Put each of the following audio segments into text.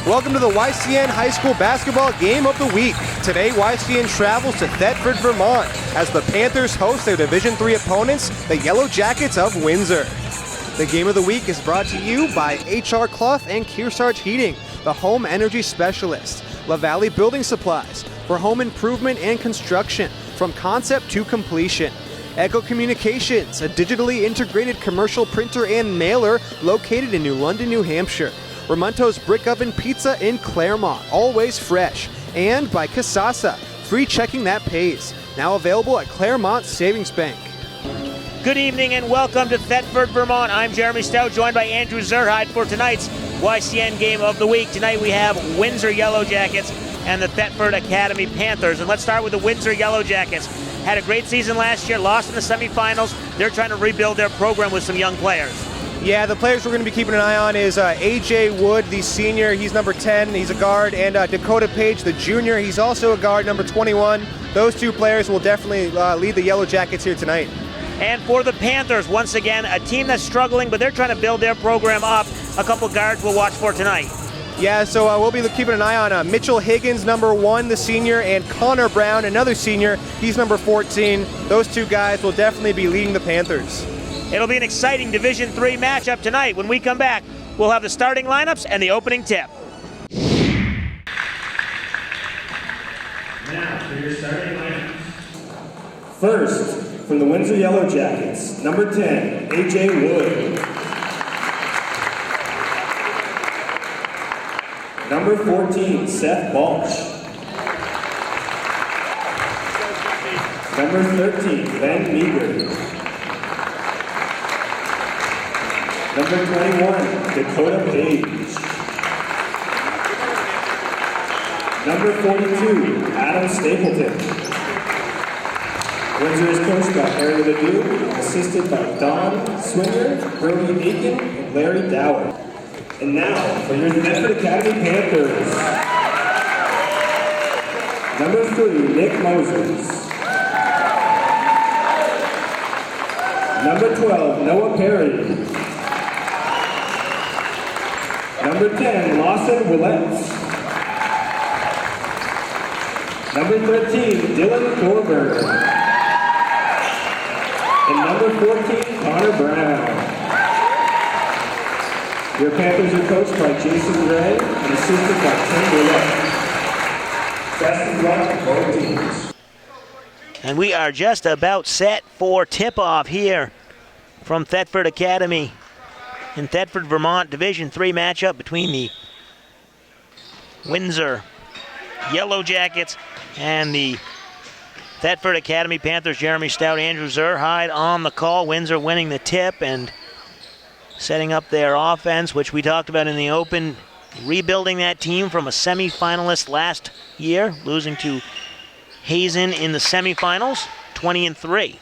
Welcome to the YCN High School Basketball Game of the Week. Today, YCN travels to Thetford, Vermont, as the Panthers host their Division III opponents, the Yellow Jackets of Windsor. The Game of the Week is brought to you by H.R. Clough and Kearsarge Heating, the home energy specialist. La Valley Building Supplies, for home improvement and construction, from concept to completion. Echo Communications, a digitally integrated commercial printer and mailer located in New London, New Hampshire. Ramonto's Brick Oven Pizza in Claremont, always fresh. And by Kasasa, free checking that pays. Now available at Claremont Savings Bank. Good evening and welcome to Thetford, Vermont. I'm Jeremy Stout, joined by Andrew Zerhide for tonight's YCN Game of the Week. Tonight we have Windsor Yellow Jackets and the Thetford Academy Panthers. And let's start with the Windsor Yellow Jackets. Had a great season last year, lost in the semifinals. They're trying to rebuild their program with some young players. Yeah, the players we're going to be keeping an eye on is A.J. Wood, the senior. He's number 10. He's a guard. And Dakota Page, the junior. He's also a guard, number 21. Those two players will definitely lead the Yellow Jackets here tonight. And for the Panthers, once again, a team that's struggling, but they're trying to build their program up. A couple guards we'll watch for tonight. Yeah, so we'll be keeping an eye on Mitchell Higgins, number 1, the senior, and Connor Brown, another senior. He's number 14. Those two guys will definitely be leading the Panthers. It'll be an exciting Division III matchup tonight. When we come back, we'll have the starting lineups and the opening tip. Now for your starting lineups. First, from the Windsor Yellow Jackets, number 10, A.J. Wood. Number 14, Seth Balch. Number 13, Ben Meager. Number 21, Dakota Page. Number 42, Adam Stapleton. Windsor is coached by Harry Ledoux, assisted by Don Swinger, Brody Aiken, and Larry Dower. And now, for your Thetford Academy Panthers. Number 3, Nick Moses. Number 12, Noah Perry. Number 10, Lawson Willets. Number 13, Dylan Thorburn. And number 14, Connor Brown. Your Panthers are coached by Jason Gray and assisted by Tim Willett. Best of luck to both teams. And we are just about set for tip-off here from Thetford Academy in Thetford, Vermont. Division III matchup between the Windsor Yellow Jackets and the Thetford Academy Panthers. Jeremy Stout, Andrew Zerhide on the call. Windsor winning the tip and setting up their offense, which we talked about in the open, rebuilding that team from a semifinalist last year, losing to Hazen in the semifinals, 20-3.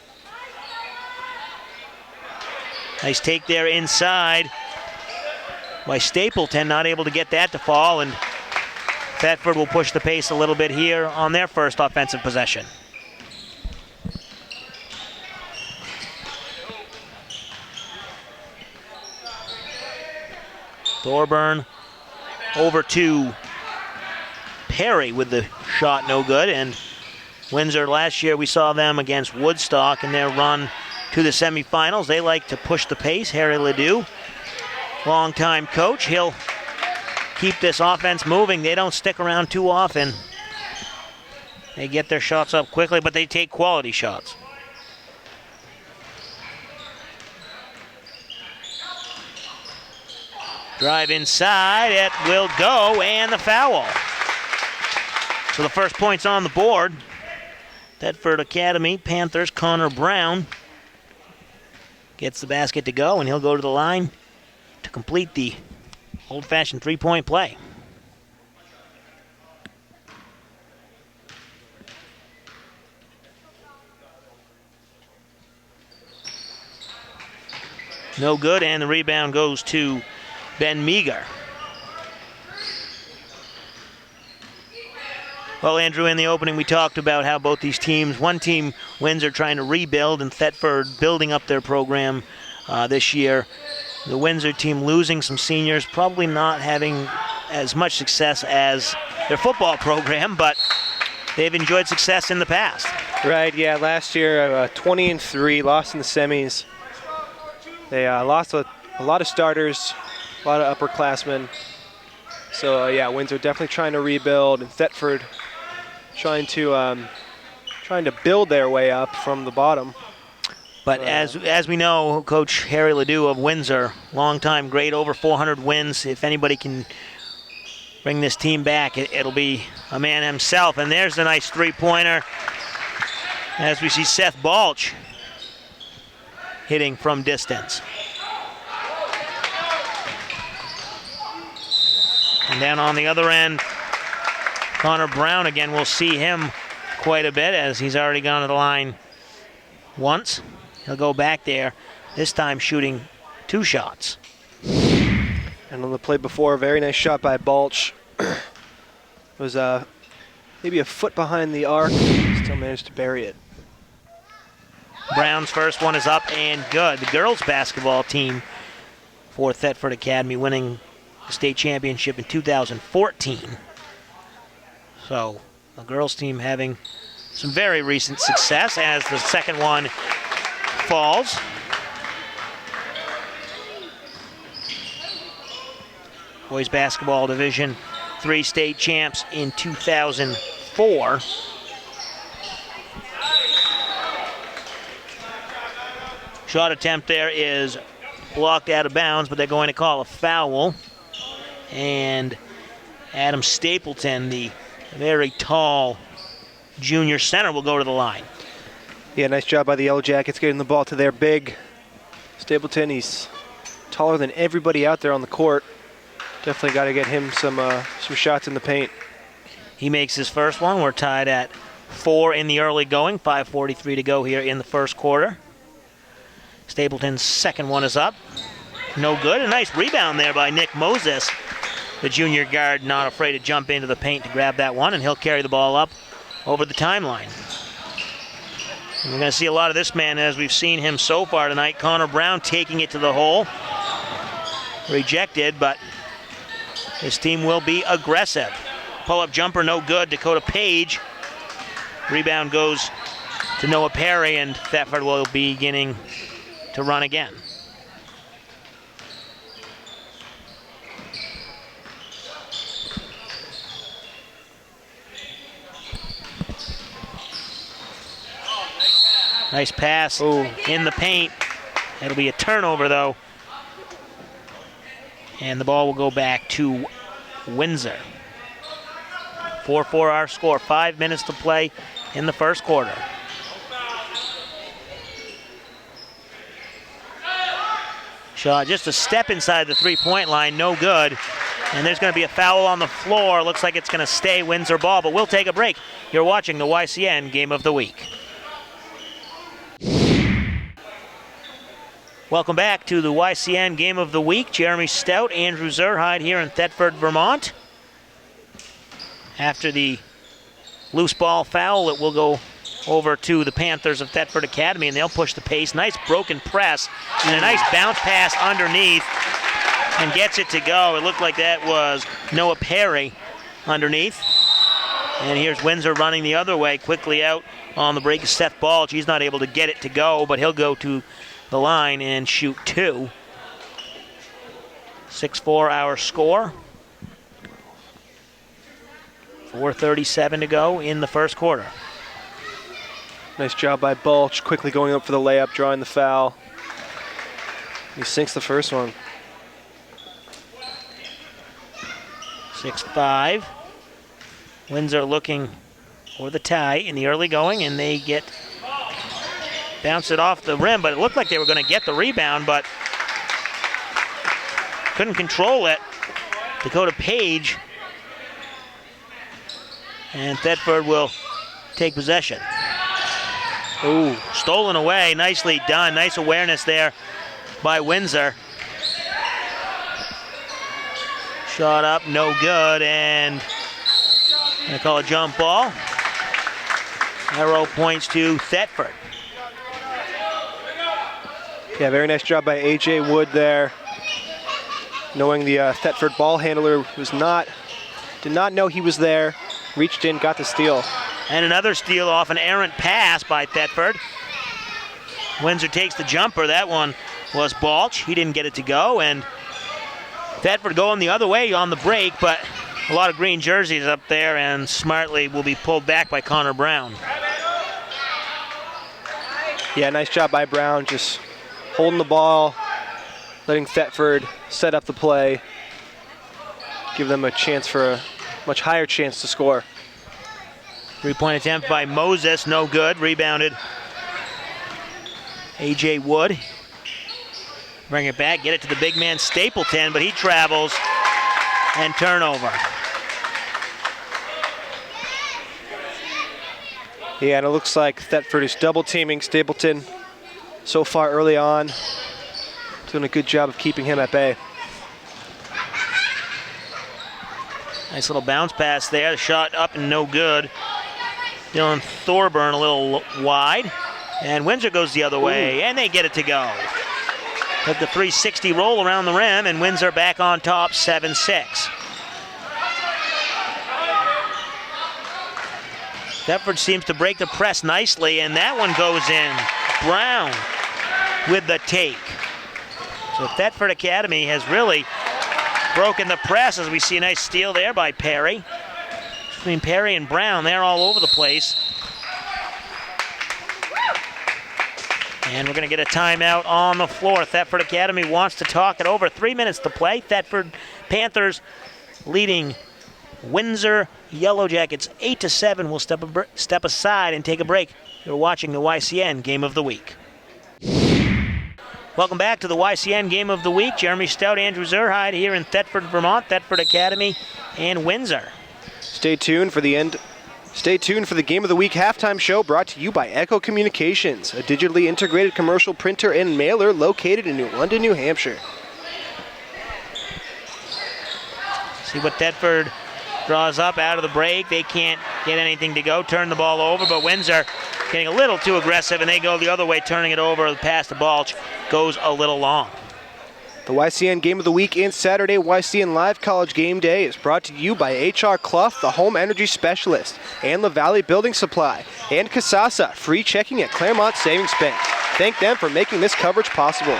Nice take there inside by Stapleton, not able to get that to fall, and Thetford will push the pace a little bit here on their first offensive possession. Thorburn over to Perry with the shot, no good. And Windsor, last year we saw them against Woodstock in their run to the semifinals. They like to push the pace. Harry Ledoux, longtime coach, he'll keep this offense moving. They don't stick around too often. They get their shots up quickly, but they take quality shots. Drive inside, it will go, and the foul. So the first point's on the board. Thetford Academy Panthers, Connor Brown gets the basket to go, and he'll go to the line to complete the old-fashioned three-point play. No good, and the rebound goes to Ben Meager. Well, Andrew, in the opening we talked about how both these teams, one team, Windsor, trying to rebuild, and Thetford building up their program this year. The Windsor team losing some seniors, probably not having as much success as their football program, but they've enjoyed success in the past. Right, yeah, last year 20-3, lost in the semis. They lost a lot of starters, a lot of upperclassmen. So yeah, Windsor definitely trying to rebuild, and Thetford trying to build their way up from the bottom. But as we know, Coach Harry Ledoux of Windsor, longtime great, over 400 wins. If anybody can bring this team back, it'll be a man himself. And there's a nice three-pointer as we see Seth Balch hitting from distance. And down on the other end, Connor Brown again. We'll see him quite a bit as he's already gone to the line once. He'll go back there, this time shooting 2 shots. And on the play before, a very nice shot by Balch. It was maybe a foot behind the arc, still managed to bury it. Brown's first one is up and good. The girls basketball team for Thetford Academy winning the state championship in 2014. So the girls team having some very recent success as the second one falls. Boys basketball Division III state champs in 2004. Shot attempt there is blocked out of bounds, but they're going to call a foul. And Adam Stapleton, the very tall junior center, will go to the line. Yeah, nice job by the Yellow Jackets getting the ball to their big. Stapleton, he's taller than everybody out there on the court. Definitely got to get him some shots in the paint. He makes his first one. We're tied at 4 in the early going. 5:43 to go here in the first quarter. Stapleton's second one is up. No good. A nice rebound there by Nick Moses. The junior guard not afraid to jump into the paint to grab that one, and he'll carry the ball up over the timeline. And we're going to see a lot of this man as we've seen him so far tonight. Connor Brown taking it to the hole. Rejected, but his team will be aggressive. Pull-up jumper, no good. Dakota Page. Rebound goes to Noah Perry, and Thetford will be beginning to run again. Nice pass in the paint. It'll be a turnover, though. And the ball will go back to Windsor. 4-4 our score. 5 minutes to play in the first quarter. Shot just a step inside the three-point line. No good. And there's going to be a foul on the floor. Looks like it's going to stay Windsor ball, but we'll take a break. You're watching the YCN Game of the Week. Welcome back to the YCN Game of the Week. Jeremy Stout, Andrew Zerhide here in Thetford, Vermont. After the loose ball foul, it will go over to the Panthers of Thetford Academy, and they'll push the pace. Nice broken press, and a nice bounce pass underneath, and gets it to go. It looked like that was Noah Perry underneath. And here's Windsor running the other way, quickly out on the break. Seth Balch, he's not able to get it to go, but he'll go to the line and shoot 2. 6-4 our score. 4:37 to go in the first quarter. Nice job by Balch, quickly going up for the layup, drawing the foul. He sinks the first one. 6-5. Windsor looking for the tie in the early going, and they bounce it off the rim, but it looked like they were going to get the rebound, but couldn't control it. Dakota Page, and Thetford will take possession. Ooh, stolen away, nicely done. Nice awareness there by Windsor. Shot up, no good, and going to call a jump ball. Arrow points to Thetford. Yeah, very nice job by A.J. Wood there. knowing the Thetford ball handler did not know he was there, reached in, got the steal. And another steal off an errant pass by Thetford. Windsor takes the jumper. That one was Balch. He didn't get it to go, and Thetford going the other way on the break, but a lot of green jerseys up there, and smartly will be pulled back by Connor Brown. Yeah, nice job by Brown, just holding the ball, letting Thetford set up the play, give them a chance for a much higher chance to score. 3-point attempt by Moses, no good. Rebounded A.J. Wood. Bring it back, get it to the big man Stapleton, but he travels, and turnover. Yeah, and it looks like Thetford is double teaming Stapleton so far early on. Doing a good job of keeping him at bay. Nice little bounce pass there. The shot up and no good. Dylan Thorburn a little wide. And Windsor goes the other way, and they get it to go. Let the 360 roll around the rim, and Windsor back on top, 7-6. Thetford seems to break the press nicely, and that one goes in. Brown with the take. So Thetford Academy has really broken the press, as we see a nice steal there by Perry. Between Perry and Brown, they're all over the place. And we're going to get a timeout on the floor. Thetford Academy wants to talk it over. 3 minutes to play. Thetford Panthers leading Windsor Yellow Jackets 8-7. We'll step aside and take a break. You're watching the YCN Game of the Week. Welcome back to the YCN Game of the Week. Jeremy Stout, Andrew Zerhide here in Thetford, Vermont. Thetford Academy and Windsor. Stay tuned for the Game of the Week halftime show, brought to you by Echo Communications, a digitally integrated commercial printer and mailer located in New London, New Hampshire. See what Thetford draws up out of the break. They can't get anything to go, turn the ball over, but Windsor getting a little too aggressive, and they go the other way, turning it over. The pass to Balch goes a little long. The YCN Game of the Week and Saturday YCN Live College Game Day is brought to you by H.R. Clough, the Home Energy Specialist, and La Valley Building Supply, and Casasa, free checking at Claremont Savings Bank. Thank them for making this coverage possible.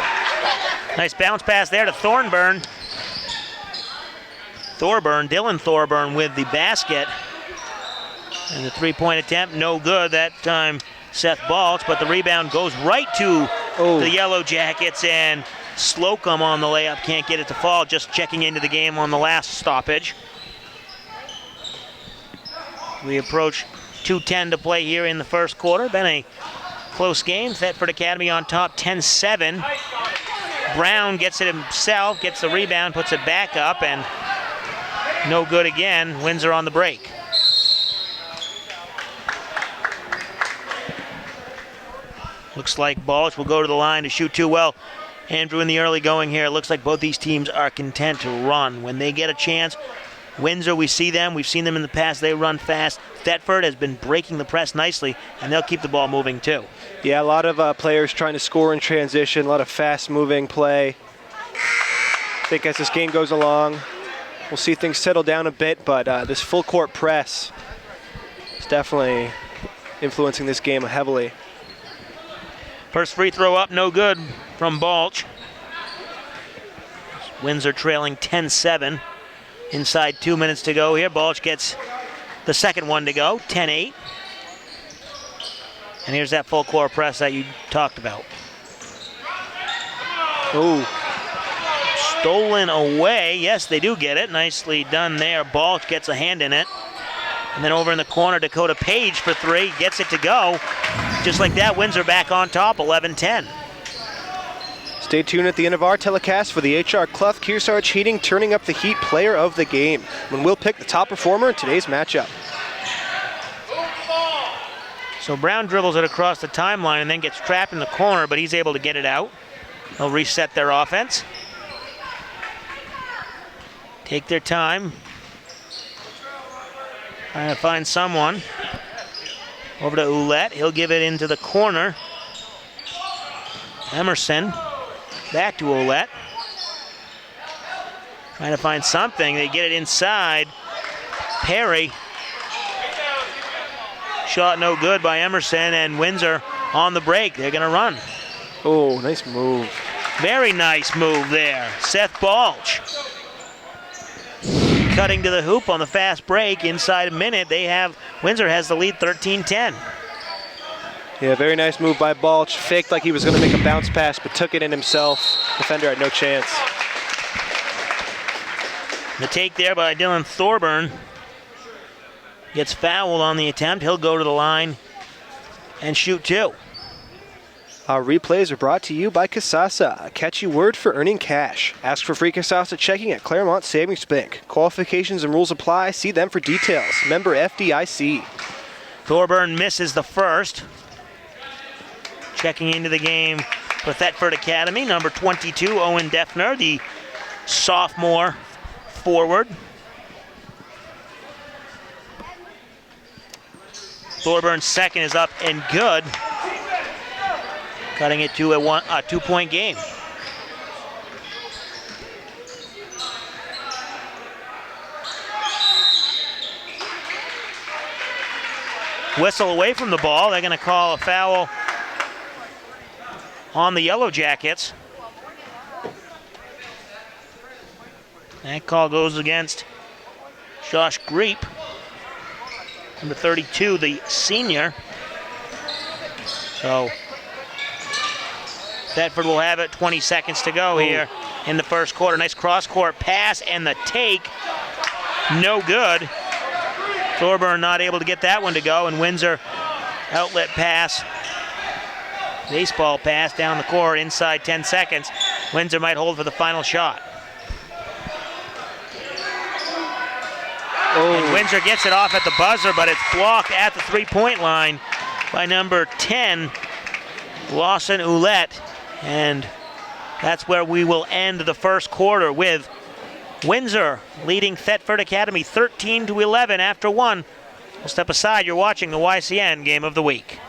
Nice bounce pass there to Thorburn. Dylan Thorburn with the basket. And the three-point attempt, no good. That time Seth Balch, but the rebound goes right to the Yellow Jackets, and Slocum on the layup can't get it to fall, just checking into the game on the last stoppage. We approach 2:10 to play here in the first quarter. Been a close game. Thetford Academy on top, 10-7. Brown gets it himself, gets the rebound, puts it back up, and no good again. Windsor on the break. Looks like Balch will go to the line to shoot two. Well, Andrew, in the early going here, it looks like both these teams are content to run. When they get a chance, Windsor, we've seen them in the past, they run fast. Thetford has been breaking the press nicely, and they'll keep the ball moving too. Yeah, a lot of players trying to score in transition, a lot of fast-moving play. I think as this game goes along, we'll see things settle down a bit, but this full-court press is definitely influencing this game heavily. First free throw up, no good from Balch. Windsor trailing 10-7. Inside 2 minutes to go here. Balch gets the second one to go, 10-8. And here's that full court press that you talked about. Ooh. Stolen away. Yes, they do get it. Nicely done there. Balch gets a hand in it. And then over in the corner, Dakota Page for three. Gets it to go. Just like that, Windsor back on top, 11-10. Stay tuned at the end of our telecast for the H.R. Clough Kearsarge Heating Turning Up the Heat Player of the Game, when we'll pick the top performer in today's matchup. So Brown dribbles it across the timeline and then gets trapped in the corner, but he's able to get it out. They'll reset their offense. Take their time. Trying to find someone. Over to Ouellette. He'll give it into the corner. Emerson. Back to Ouellette. Trying to find something. They get it inside. Perry. Shot no good by Emerson, and Windsor on the break. They're going to run. Oh, nice move. Very nice move there. Seth Balch cutting to the hoop on the fast break. Inside a minute, Windsor has the lead 13-10. Yeah, very nice move by Balch. Faked like he was going to make a bounce pass, but took it in himself. Defender had no chance. The take there by Dylan Thorburn. Gets fouled on the attempt. He'll go to the line and shoot two. Our replays are brought to you by Kasasa, a catchy word for earning cash. Ask for free Kasasa checking at Claremont Savings Bank. Qualifications and rules apply. See them for details. Member FDIC. Thorburn misses the first. Checking into the game for Thetford Academy, number 22, Owen Defner, the sophomore forward. Thorburn's second is up and good, cutting it to a 2-point game. Whistle away from the ball. They're going to call a foul on the Yellow Jackets. That call goes against Josh Greep, number 32, the senior. So Thetford will have it. 20 seconds to go here in the first quarter. Nice cross-court pass, and the take, no good. Thorburn not able to get that one to go, and Windsor outlet pass. Baseball pass down the court inside 10 seconds. Windsor might hold for the final shot. And Windsor gets it off at the buzzer, but it's blocked at the three-point line by number 10, Lawson Ouellette. And that's where we will end the first quarter, with Windsor leading Thetford Academy 13-11 after one. We'll step aside. You're watching the YCN Game of the Week.